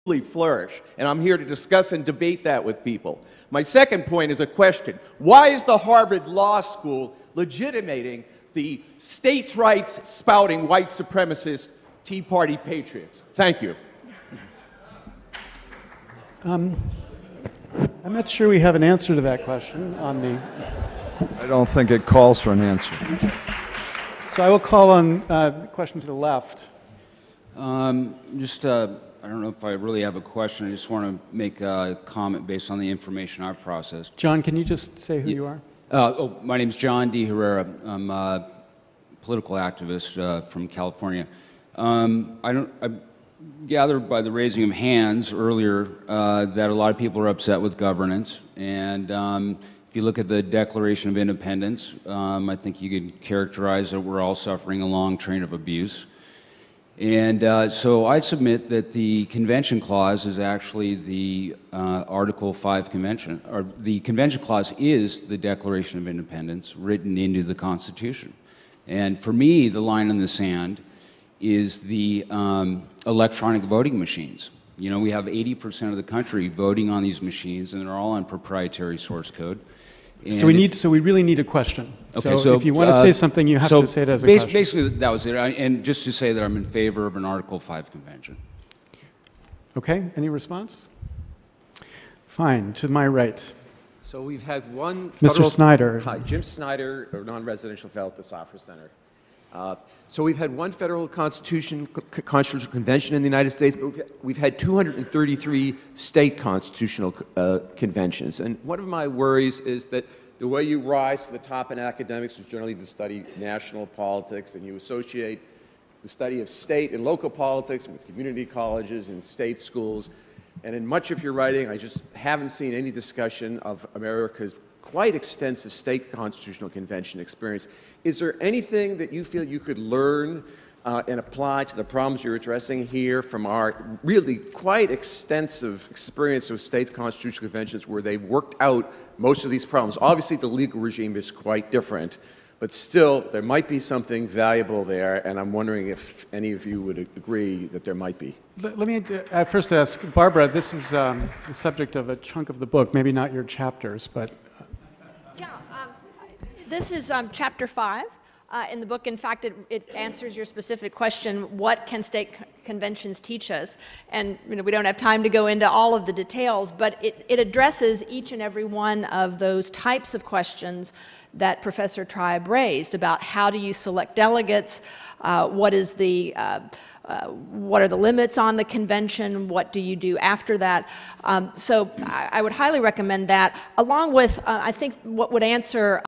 flourish, and I'm here to discuss and debate that with people. My second point is a question. Why is the Harvard Law School legitimating the states' rights spouting white supremacist Tea Party patriots? Thank you. I'm not sure we have an answer to that question on the... I don't think it calls for an answer. So I will call on the question to the left. I don't know if I really have a question. I just want to make a comment based on the information I've processed. John, can you just say who you are? My name's John D. Herrera. I'm a political activist from California. I gathered by the raising of hands earlier that a lot of people are upset with governance. And if you look at the Declaration of Independence, I think you could characterize that we're all suffering a long train of abuse. And so I submit that the Convention Clause is actually the Article 5 Convention, or the Convention Clause is the Declaration of Independence written into the Constitution. And for me, the line in the sand is the electronic voting machines. You know, we have 80% of the country voting on these machines, and they're all on proprietary source code. And so we really need a question. Okay, so if you want to say something, you have to say it as a question. Basically, that was it. And just to say that I'm in favor of an Article 5 convention. Okay, any response? Fine, to my right. So we've had one Mr. Snyder. Hi, Jim Snyder, a non-residential fellow at the Safra Center. So we've had one federal constitutional convention in the United States, but we've had 233 state constitutional conventions. And one of my worries is that the way you rise to the top in academics is generally to study national politics, and you associate the study of state and local politics with community colleges and state schools. And in much of your writing, I just haven't seen any discussion of America's quite extensive state constitutional convention experience. Is there anything that you feel you could learn and apply to the problems you're addressing here from our really quite extensive experience of state constitutional conventions where they've worked out most of these problems? Obviously, the legal regime is quite different, but still, there might be something valuable there, and I'm wondering if any of you would agree that there might be. Let me first ask, Barbara, this is the subject of a chunk of the book, maybe not your chapters, but... This is chapter 5 in the book. In fact, it answers your specific question, what can state conventions teach us? And we don't have time to go into all of the details, but it addresses each and every one of those types of questions that Professor Tribe raised about how do you select delegates, what are the limits on the convention, what do you do after that. So I would highly recommend that, along with, I think, what would answer